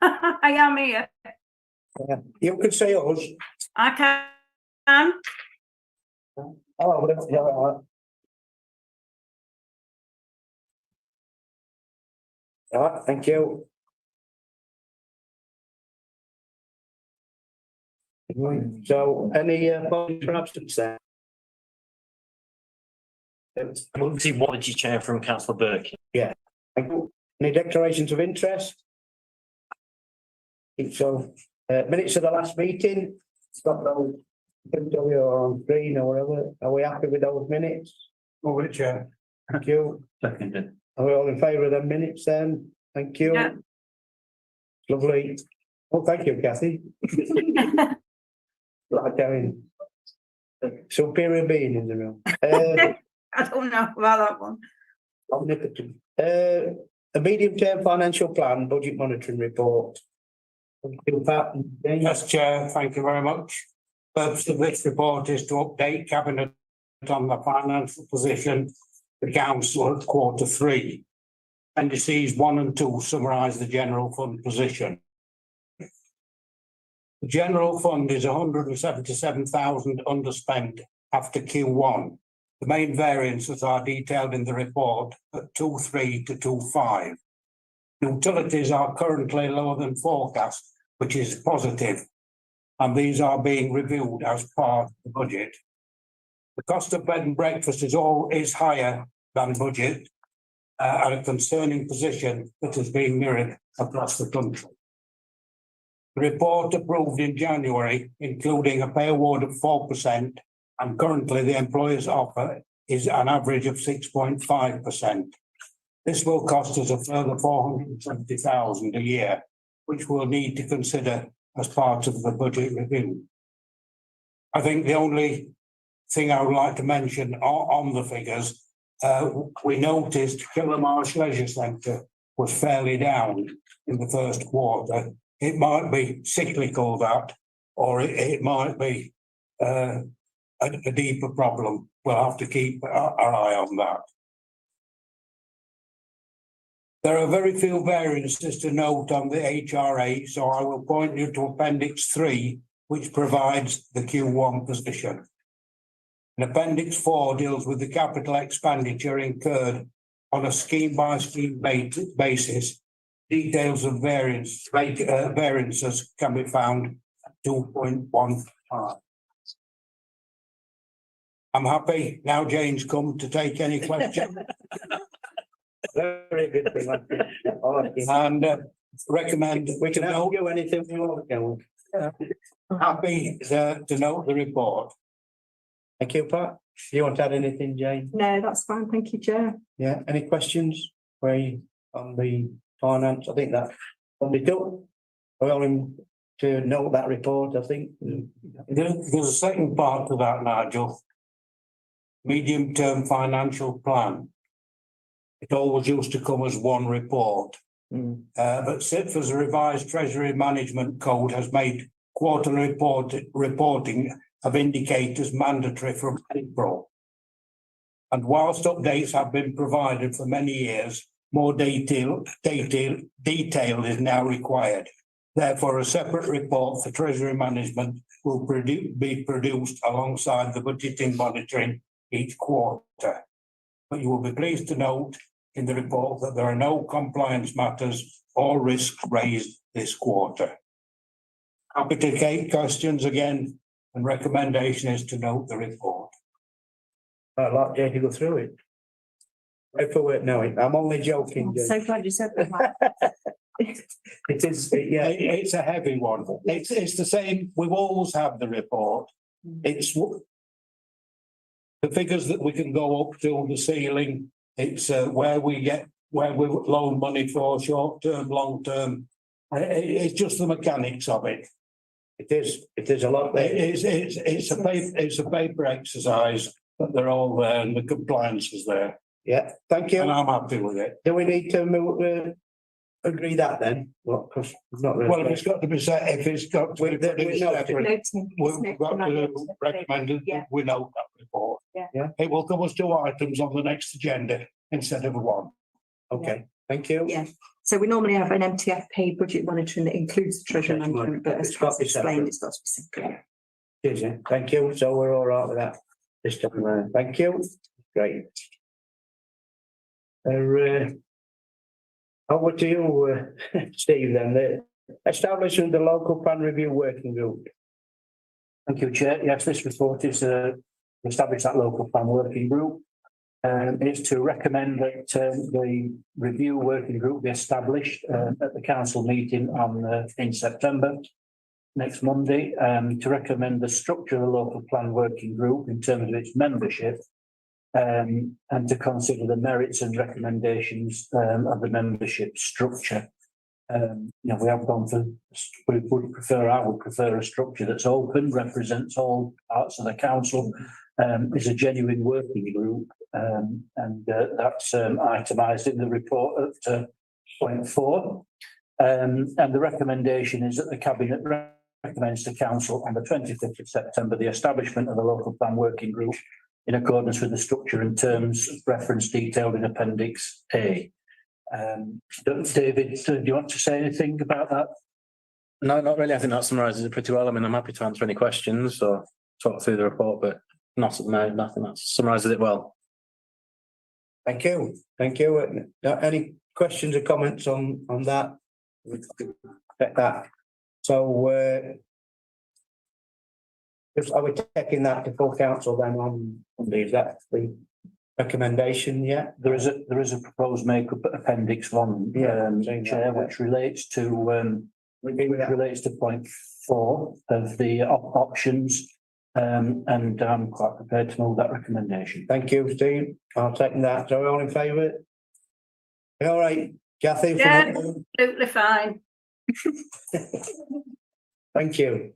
I am here. You can see us. I can. Oh, yeah, all right, thank you. So, any votes for absence there? Multi-ward chair from councillor Burke. Thank you. Any declarations of interest? So, minutes of the last meeting, stop those, or on screen or whatever, are we happy with those minutes? Over the chair. Thank you. Seconded. Are we all in favour of the minutes then? Thank you. Yeah. Lovely. Well, thank you, Kathy. Like having superior being in the room. I don't know about that one. Omnipotent. A medium-term financial plan, budget monitoring report. Thank you, Pat. Yes, Chair, thank you very much. Purpose of this report is to update Cabinet on the financial position of the Council at Q3. Appendices 1 and 2 summarise the general fund position. The general fund is 177,000 underspent after Q1. The main variances are detailed in the report at 2.3 to 2.5. Utilities are currently lower than forecast, which is positive, and these are being reviewed as part of the budget. The cost of bed and breakfast is higher than budget, at a concerning position that is being mirrored across the country. The report approved in January, including a pay award of 4%, and currently the employer's offer is an average of 6.5%. This will cost us a further 470,000 a year, which we'll need to consider as part of the budget review. I think the only thing I would like to mention on the figures, we noticed Killamarsh Leisure Centre was fairly down in the first quarter. It might be cyclical that, or it might be a deeper problem. We'll have to keep our eye on that. There are very few variances to note on the HRA, so I will point you to Appendix 3, which provides the Q1 position. And Appendix 4 deals with the capital expenditure incurred on a scheme-by-scheme basis. Details of variances can be found at 2.15. I'm happy now Jane's come to take any questions. Very good thing. And recommend We can help you anything we want to. happy to note the report. Thank you, Pat. Do you want to add anything, Jane? No, that's fine. Thank you, Chair. Yeah, any questions? On the finance, I think that will be done. Well, to note that report, I think. There's a second part to that, Nigel. Medium-term financial plan. It always used to come as one report. But CITFA's revised Treasury Management Code has made quarterly reporting of indicators mandatory from April. And whilst updates have been provided for many years, more detail is now required. Therefore, a separate report for Treasury Management will be produced alongside the budgeting monitoring each quarter. But you will be pleased to note in the report that there are no compliance matters or risks raised this quarter. Happy to take questions again, and recommendation is to note the report. I'd like Jane to go through it. Paperwork, no, I'm only joking, I'm Jane. so glad you said that. It is, yeah, It's a heavy one. It's the same, we've always had the report. It's the figures that we can go up to the ceiling. It's where we loan money for short term, long term. It's just the mechanics of it. It is a lot there. It's a paper exercise, but they're all there and the compliance is there. Yeah, thank you. And I'm happy with it. Do we need to move, agree that then? Well, because it's not really. Well, if it's got to be set, if it's got to be produced separate, Noting. we've got to recommend it. Yeah. We note that report. Yeah. It will come as 2 items on the next agenda instead of 1. Okay, thank you. Yeah. So we normally have an MTFP budget monitoring that includes the treasury Treasury management, but as It's got to be explained, separate. it's got to be separate. Cheers, yeah. Thank you. So we're all right with that this time around. Thank you. Great. Over to you, Steve, then, the establishment of the local plan review working group. Thank you, Chair. Yes, this report is to establish that local plan working group. It's to recommend that the review working group be established at the council meeting on in September, next Monday, to recommend the structure of the local plan working group in terms of its membership, and to consider the merits and recommendations of the membership structure. We have gone for, I would prefer a structure that's open, represents all parts of the council, is a genuine working group, and that's itemised in the report at point 4. And the recommendation is that the Cabinet recommends to Council on the 25th of September the establishment of the local plan working group in accordance with the structure and terms reference detailed in Appendix A. David, do you want to say anything about that? No, not really. I think that summarises it pretty well. I mean, I'm happy to answer any questions or talk through the report, but not at the moment. Nothing that summarises it well. Thank you. Thank you. Any questions or comments on that? Get that. So, are we taking that to full council then on is that the recommendation yet? There is a proposed make-up Appendix 1, Chair, which relates to point 4 of the options. And I'm quite prepared to move that recommendation. Thank you, Steve. I'll take that. So we're all in favour? All right, Kathy? Yeah. Absolutely fine. Thank you.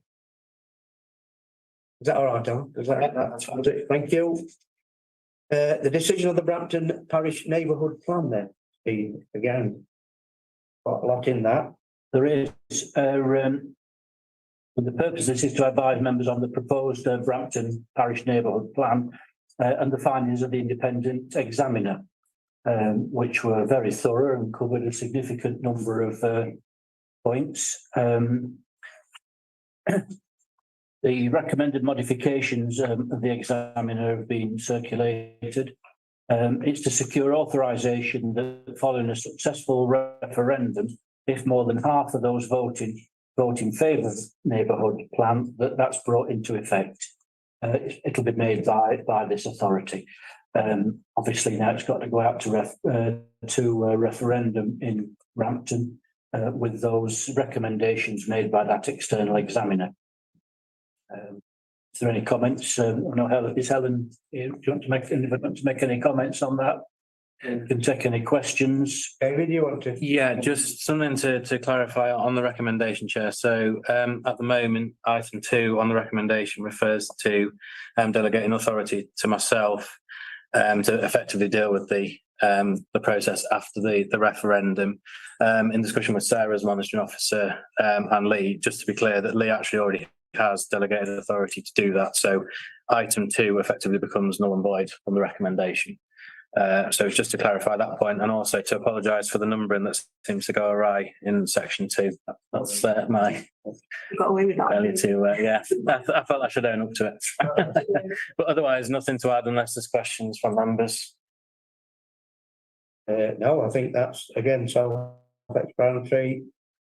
Is that all right, Tom? Is that's it? Thank you. The decision of the Brampton Parish Neighbourhood Plan then, Steve, again. Got a lot in that. There is the purpose of this is to advise members on the proposed Brampton Parish Neighbourhood Plan and the findings of the independent examiner, which were very thorough and covered a significant number of points. The recommended modifications of the examiner have been circulated. It's to secure authorisation that following a successful referendum, if more than half of those vote in favour of the neighbourhood plan, that's brought into effect. It'll be made by this authority. Obviously now it's got to go out to a referendum in Brampton with those recommendations made by that external examiner. Is there any comments? No, Helen, is Helen here? Do you want to make any comments on that? Can take any questions. David, you want to? Yeah, just something to clarify on the recommendation, Chair. So at the moment, item 2 on the recommendation refers to delegating authority to myself to effectively deal with the process after the referendum. In discussion with Sarah as monitoring officer and Lee, just to be clear that Lee actually already has delegated authority to do that. So item 2 effectively becomes null and void from the recommendation. So just to clarify that point, and also to apologise for the numbering that seems to go awry in section 2. That's my Got away with that. failure to, I felt I should own up to it. But otherwise, nothing to add unless there's questions from members. No, I think that's again self-explanatory.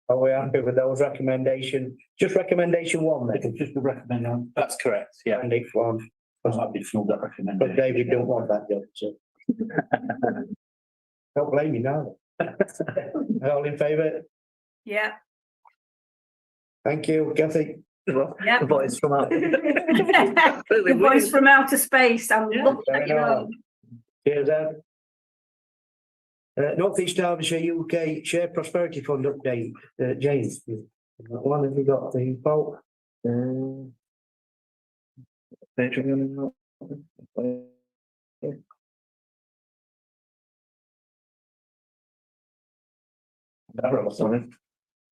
Are we happy with those recommendations? Just recommendation 1 then? It'll just be recommended. That's correct, yeah. Recommendation 1. Because I've been filled that But recommendation. David don't want that job, so. Don't blame me now. All in favour? Yeah. Thank you, Kathy. Yeah. The voice from out. The voice from outer space. I'm Yeah. looking at you. Very Cheers, Ed. North East Derbyshire UK Share Prosperity Fund update. James, that one, have you got the vote?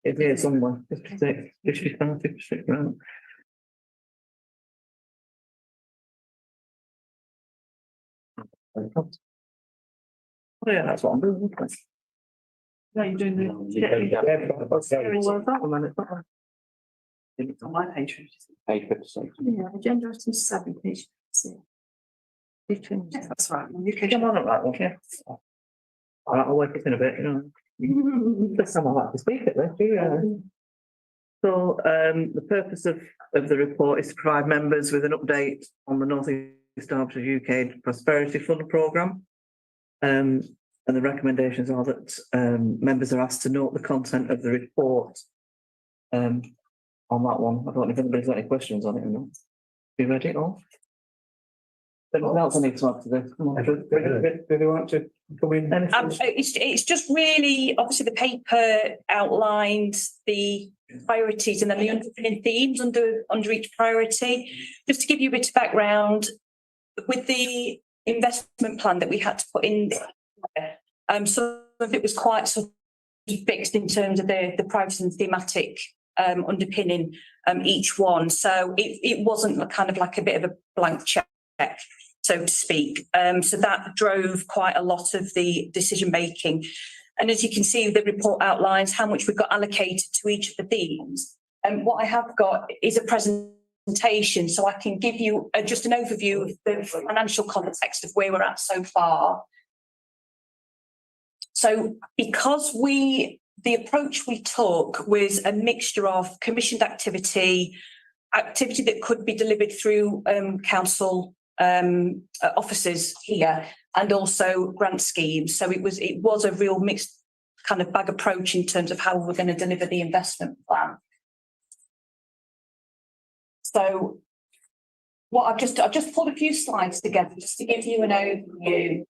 It is somewhere, 56 grand. Oh yeah, that's what I'm doing. No, you're doing Yeah, okay. Well, that one, then, it's not. It's on my page. Page 56. Yeah, agenda item 7, page 6. That's right. You can Come on, right, okay. I'll work it in a bit, you know. There's someone like to speak at this, do you? So, the purpose of the report is to provide members with an update on the North East Derbyshire UK Prosperity Fund programme. And the recommendations are that, members are asked to note the content of the report. On that one, I don't know if anybody's got any questions on it or not. You ready all? Anything else I need to add to this? Come on. Do they want to come in? It's just really, obviously the paper outlines the priorities and then the underpinning themes under each priority. Just to give you a bit of background, with the investment plan that we had to put in there, some of it was quite sort of fixed in terms of the priorities and thematic underpinning each one. So it wasn't kind of like a bit of a blank check, so to speak. So that drove quite a lot of the decision making. And as you can see, the report outlines how much we've got allocated to each of the themes. And what I have got is a presentation, so I can give you just an overview of the financial context of where we're at so far. So because the approach we took was a mixture of commissioned activity that could be delivered through council offices here, and also grant schemes. So it was a real mixed kind of bag approach in terms of how we're going to deliver the investment plan. So what I've just pulled a few slides together just to give you an overview.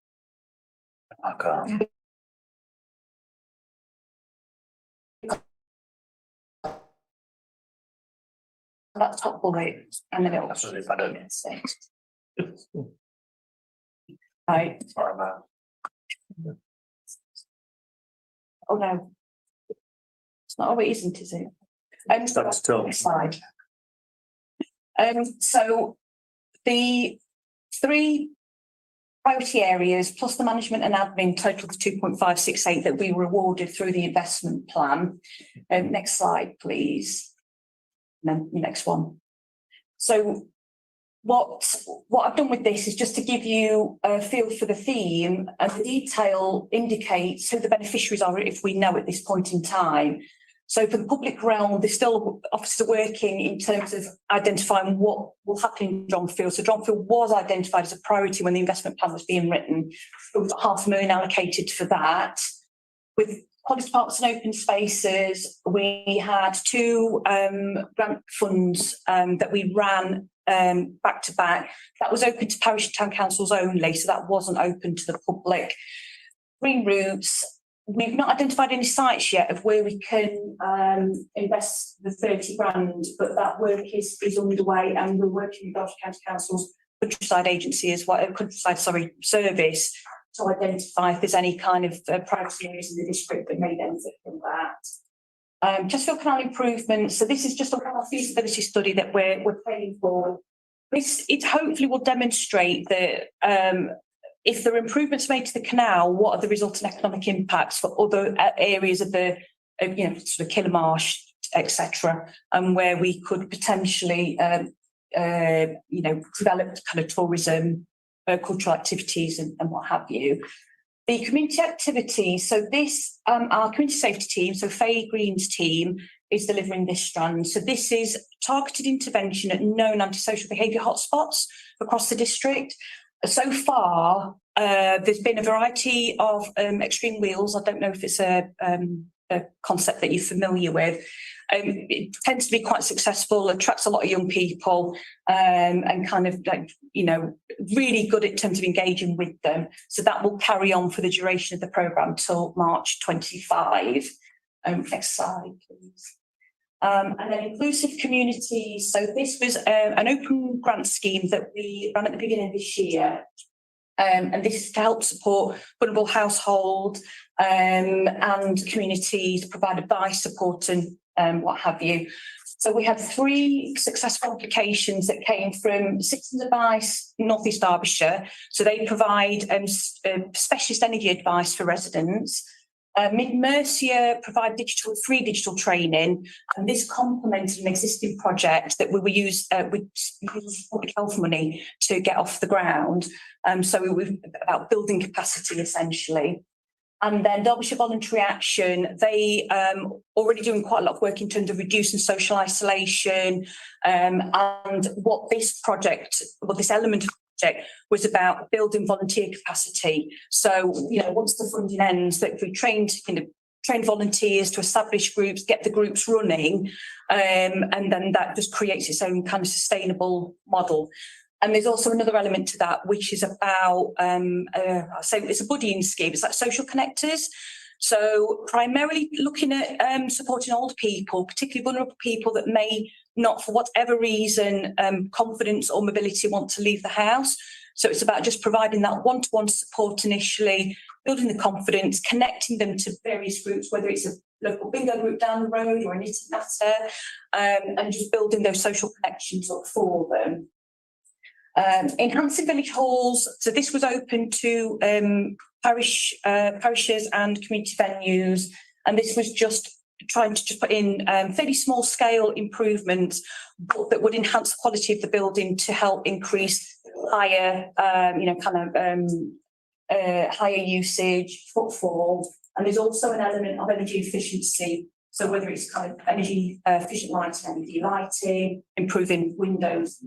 That's top bullet, and then it'll. Absolutely, I don't. Right. Sorry, man. Oh no. It's not, oh it isn't, is it? That's still. Next slide. So the 3 priority areas plus the management and admin total of 2.568 that we were awarded through the investment plan. Next slide, please. And then the next one. So what I've done with this is just to give you a feel for the theme, and the detail indicates who the beneficiaries are if we know at this point in time. So for the public realm, there's still officers working in terms of identifying what will happen in Dronfield. So Dronfield was identified as a priority when the investment plan was being written. We've got £500,000 allocated for that. With Police Parks and Open Spaces, we had 2 grant funds that we ran back to back. That was open to parish and town councils only, so that wasn't open to the public. Green Routes, we've not identified any sites yet of where we can invest the 30 grand, but that work is underway, and we're working with Derbyshire County Council's countryside agency as well, service, to identify if there's any kind of priority areas in the district that may benefit from that. Chesterfield Canal improvements. So this is just a feasibility study that we're paying for. It hopefully will demonstrate that if there are improvements made to the canal, what are the resultant economic impacts for other areas of the, sort of Killamarsh, etc., and where we could potentially, develop kind of tourism, cultural activities, and what have you. The community activity, so this, our community safety team, so Faye Green's team, is delivering this strand. So this is targeted intervention at known antisocial behaviour hotspots across the district. So far, there's been a variety of extreme wheels. I don't know if it's a concept that you're familiar with. It tends to be quite successful, attracts a lot of young people, and kind of really good in terms of engaging with them. So that will carry on for the duration of the programme till March 25. Next slide, please. And then inclusive communities. So this was an open grant scheme that we ran at the beginning of this year. And this is to help support vulnerable households and communities, provide advice, support, and what have you. So we had 3 successful applications that came from Citizens Advice, North East Derbyshire. So they provide specialist energy advice for residents. Mid Mercia provide free digital training, and this complemented an existing project that we used public health money to get off the ground. So it was about building capacity essentially. And then Derbyshire Voluntary Action, they already doing quite a lot of work in terms of reducing social isolation. And what this element of the project was about building volunteer capacity. So, once the funding ends, that we trained volunteers to establish groups, get the groups running, and then that just creates its own kind of sustainable model. And there's also another element to that, which is about, so it's a buddying scheme, it's like social connectors. So primarily looking at supporting older people, particularly vulnerable people that may not, for whatever reason, confidence or mobility want to leave the house. So it's about just providing that one-to-one support initially, building the confidence, connecting them to various groups, whether it's a local bingo group down the road or an internatter, and just building those social connections up for them. Enhancing village halls. So this was open to parishes and community venues, and this was just trying to put in fairly small scale improvements, but that would enhance the quality of the building to help increase higher, higher usage, footfall. And there's also an element of energy efficiency. So whether it's kind of energy efficient lighting, LED lighting, improving windows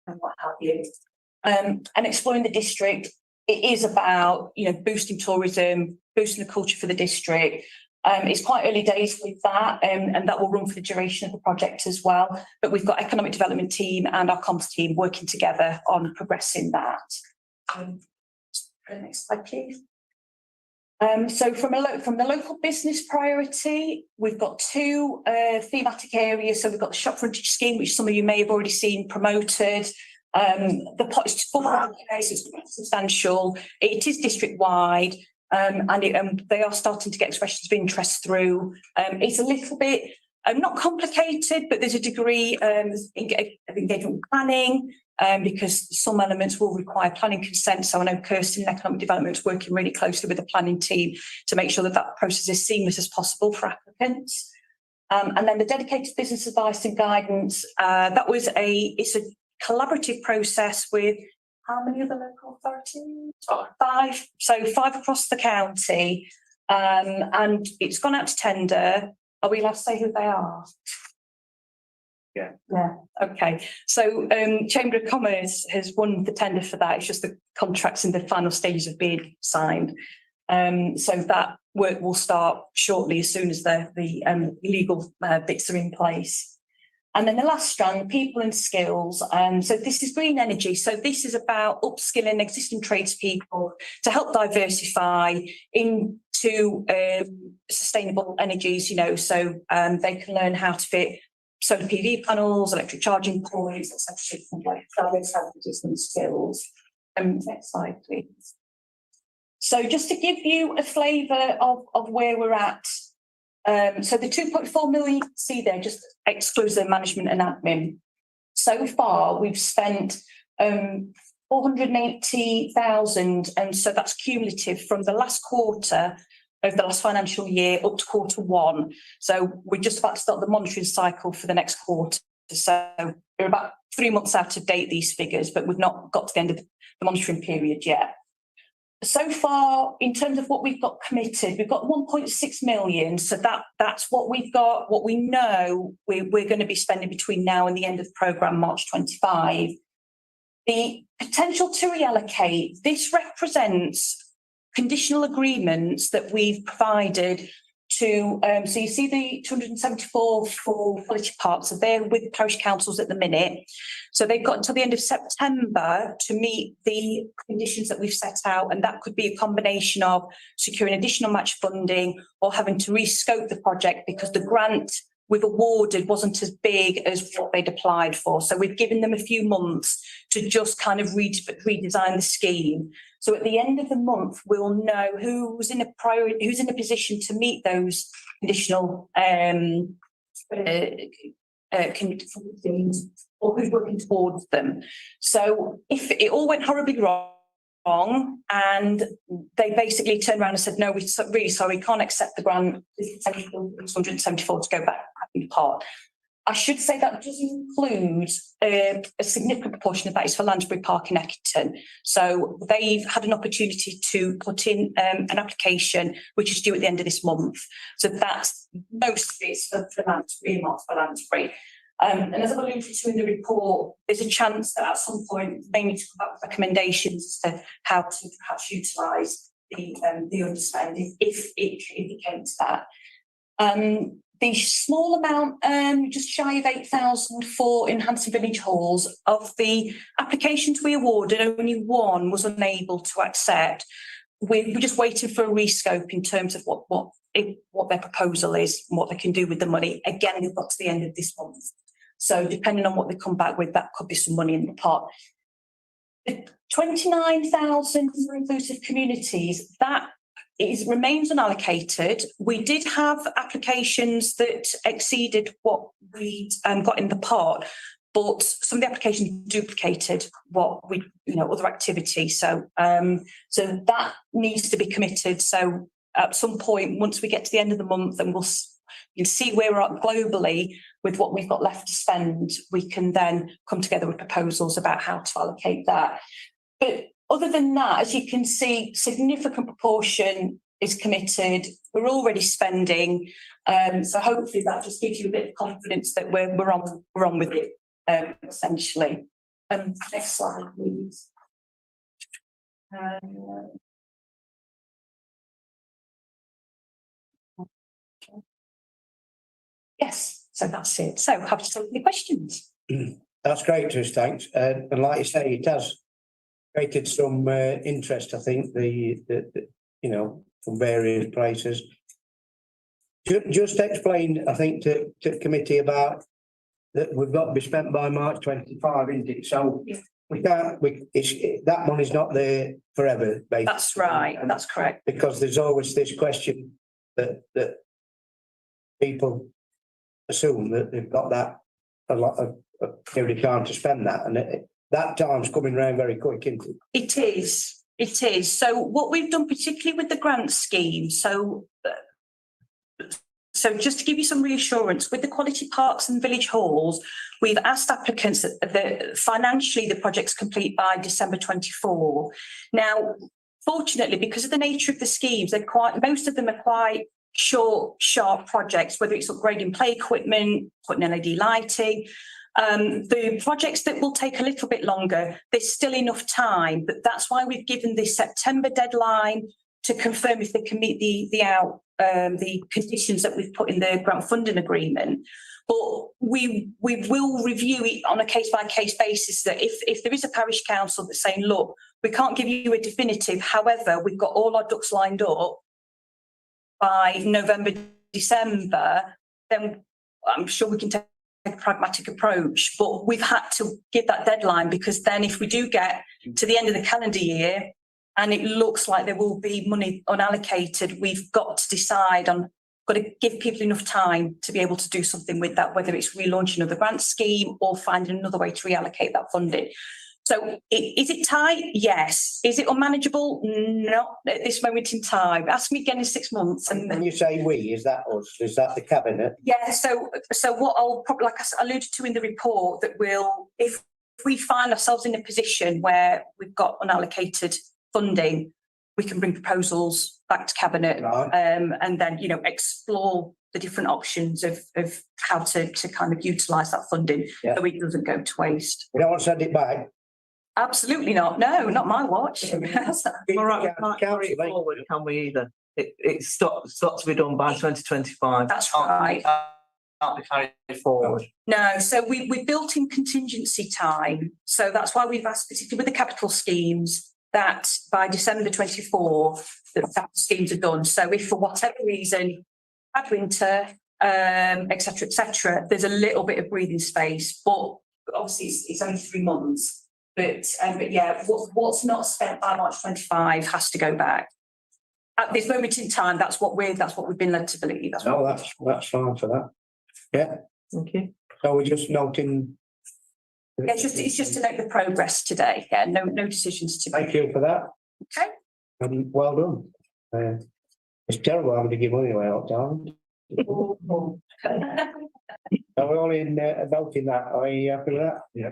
and what have you. And exploring the district, it is about, boosting tourism, boosting the culture for the district. It's quite early days with that, and that will run for the duration of the project as well. But we've got economic development team and our comms team working together on progressing that. The next slide, please. So from the local business priority, we've got two thematic areas. So we've got the shop frontage scheme, which some of you may have already seen promoted. The pot is it's substantial. It is district wide, and they are starting to get expressions of interest through. It's a little bit not complicated, but there's a degree of engagement with planning. Because some elements will require planning consent. So I know Kirsten in Economic Development is working really closely with the planning team to make sure that that process is seamless as possible for applicants. And then the dedicated business advice and guidance, it's a collaborative process with how many other local authorities? 5. So 5 across the county. And it's gone out to tender. Are we allowed to say who they are? Yeah. Okay. So Chamber of Commerce has won the tender for that. It's just the contracts in the final stages of being signed. So that work will start shortly as soon as the legal bits are in place. And then the last strand, people and skills. So this is green energy. So this is about upskilling existing tradespeople to help diversify into sustainable energies, so they can learn how to fit solar PV panels, electric charging points, etc. And skills. Next slide, please. So just to give you a flavour of where we're at. So the 2.4 million you can see there just excludes the management and admin. So far, we've spent 480,000, and so that's cumulative from the last quarter of the last financial year up to Q1. So we're just about to start the monitoring cycle for the next quarter. So we're about 3 months out of date, these figures, but we've not got to the end of the monitoring period yet. So far, in terms of what we've got committed, we've got 1.6 million. So that's what we've got, what we know we're going to be spending between now and the end of the programme, March 25. The potential to reallocate, this represents conditional agreements that we've provided to, so you see the 274 for Quality Park, so they're with parish councils at the minute. So they've got until the end of September to meet the conditions that we've set out, and that could be a combination of securing additional match funding or having to rescope the project because the grant we've awarded wasn't as big as what they'd applied for. So we've given them a few months to just kind of redesign the scheme. So at the end of the month, we'll know who's in a position to meet those conditional conditions or who's working towards them. So if it all went horribly wrong, wrong, and they basically turned around and said, no, we're really sorry, can't accept the grant, it's 174 to go back in part. I should say that does include a significant proportion of that is for Lansbury Park in Eckington. So they've had an opportunity to put in an application which is due at the end of this month. So that's most of it for Lansbury, not for Lansbury. And as I've alluded to in the report, there's a chance that at some point they need to come up with recommendations as to how to perhaps utilise the underspend if it came to that. The small amount, just shy of 8,000 for enhancing village halls, of the applications we awarded, only one was unable to accept. We're just waiting for a rescope in terms of what their proposal is and what they can do with the money. Again, they've got to the end of this month. So depending on what they come back with, that could be some money in the pot. The 29,000 for inclusive communities, that remains unallocated. We did have applications that exceeded what we got in the pot, but some of the applications duplicated what we, other activity. So that needs to be committed. So at some point, once we get to the end of the month, and we'll see where we're at globally with what we've got left to spend, we can then come together with proposals about how to allocate that. But other than that, as you can see, significant proportion is committed. We're already spending, so hopefully that just gives you a bit of confidence that we're on with it, essentially. Next slide, please. Yes, so that's it. So happy to take any questions. That's great, Trish, thanks. And like you say, it has created some interest, I think, from various places. Just explain, I think, to committee about that we've got to be spent by March 25, isn't it? So we can't, that money's not there forever, basically. That's right, that's correct. Because there's always this question that people assume that they've got that a lot of period of time to spend that, and that time's coming round very quick, isn't it? It is. So what we've done, particularly with the grant scheme, so just to give you some reassurance, with the quality parks and village halls, we've asked applicants that financially the project's complete by December 24. Now, fortunately, because of the nature of the schemes, most of them are quite short, sharp projects, whether it's upgrading play equipment, putting LED lighting. The projects that will take a little bit longer, there's still enough time, but that's why we've given this September deadline to confirm if they can meet the conditions that we've put in the grant funding agreement. But we will review it on a case-by-case basis, that if there is a parish council that's saying, look, we can't give you a definitive, however, we've got all our ducks lined up by November, December, then I'm sure we can take a pragmatic approach. But we've had to give that deadline, because then if we do get to the end of the calendar year and it looks like there will be money unallocated, we've got to decide on, got to give people enough time to be able to do something with that, whether it's relaunching of the grant scheme or finding another way to reallocate that funding. So is it tight? Yes. Is it unmanageable? Not at this moment in time. Ask me again in 6 months. And when you say we, is that us? Is that the cabinet? Yeah. So what I'll probably, like I alluded to in the report, that if we find ourselves in a position where we've got unallocated funding, we can bring proposals back to cabinet, right. And then explore the different options of how to kind of utilise that funding, so it doesn't go to waste. We don't want to send it back. Absolutely not. No, not my watch. All right, we can't carry it forward, can we either? It's got to be done by 2025. That's right. Can't be carried forward. No, so we built in contingency time. So that's why we've asked, particularly with the capital schemes, that by December 24, that schemes are done. So if for whatever reason, bad winter, et cetera, there's a little bit of breathing space, but obviously it's only 3 months. But yeah, what's not spent by March 25 has to go back. At this moment in time, that's what we've been led to believe. That's fine for that. Yeah. Thank you. So we're just noting Yeah, it's just to note the progress today. Yeah, no decisions to Thank be. you for that. Okay. And well done. It's terrible having to give money away all the time. Are we all in adopting that? Are you happy with that? Yeah.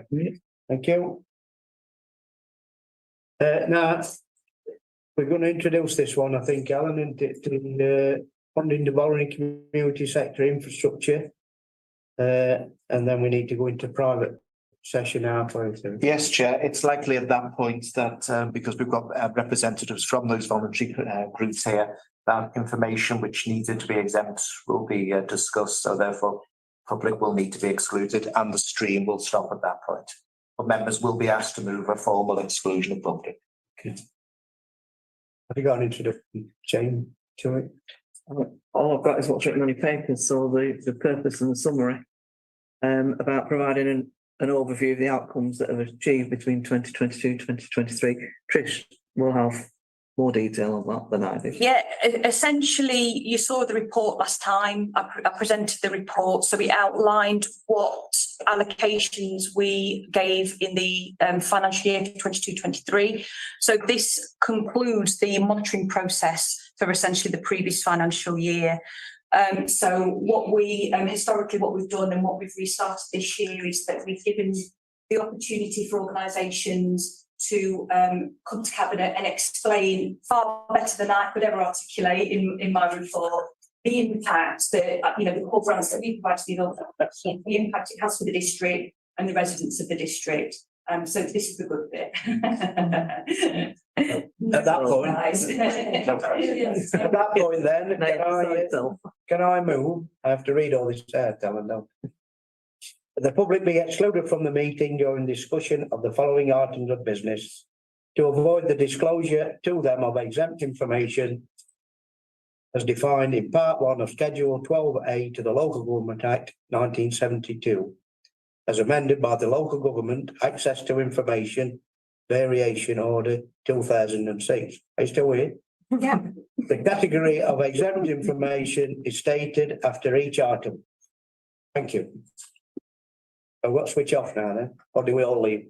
Thank you. Now, we're going to introduce this one, I think, Alan, and funding the borrowing community sector infrastructure. And then we need to go into private session halfway through. Yes, Chair, it's likely at that point that because we've got representatives from those voluntary groups here, that information which needed to be exempt will be discussed, so therefore public will need to be excluded and the stream will stop at that point. But members will be asked to move a formal exclusion of public. Have you got an introduction, Jane, to it? All I've got is what's written on your papers, so the purpose and the summary. About providing an overview of the outcomes that have achieved between 2022 and 2023. Trish will have more detail on that than I do. Yeah, essentially, you saw the report last time. I presented the report, so we outlined what allocations we gave in the financial year 22-23. So this concludes the monitoring process for essentially the previous financial year. So what we historically what we've done and what we've restarted this year is that we've given the opportunity for organisations to come to Cabinet and explain far better than I could ever articulate in my report the impact that the core grants that we provide to the impact it has for the district and the residents of the district. So this is the good bit. At that point, at that point then, can I move? I have to read all this, Alan, no. The public be excluded from the meeting during discussion of the following items of business to avoid the disclosure to them of exempt information as defined in Part 1 of Schedule 12A to the Local Government Act 1972, as amended by the Local Government Access to Information Variation Order 2006. Are you still here? Yeah. The category of exempt information is stated after each item. Thank you. I've got to switch off now then, or do we all leave?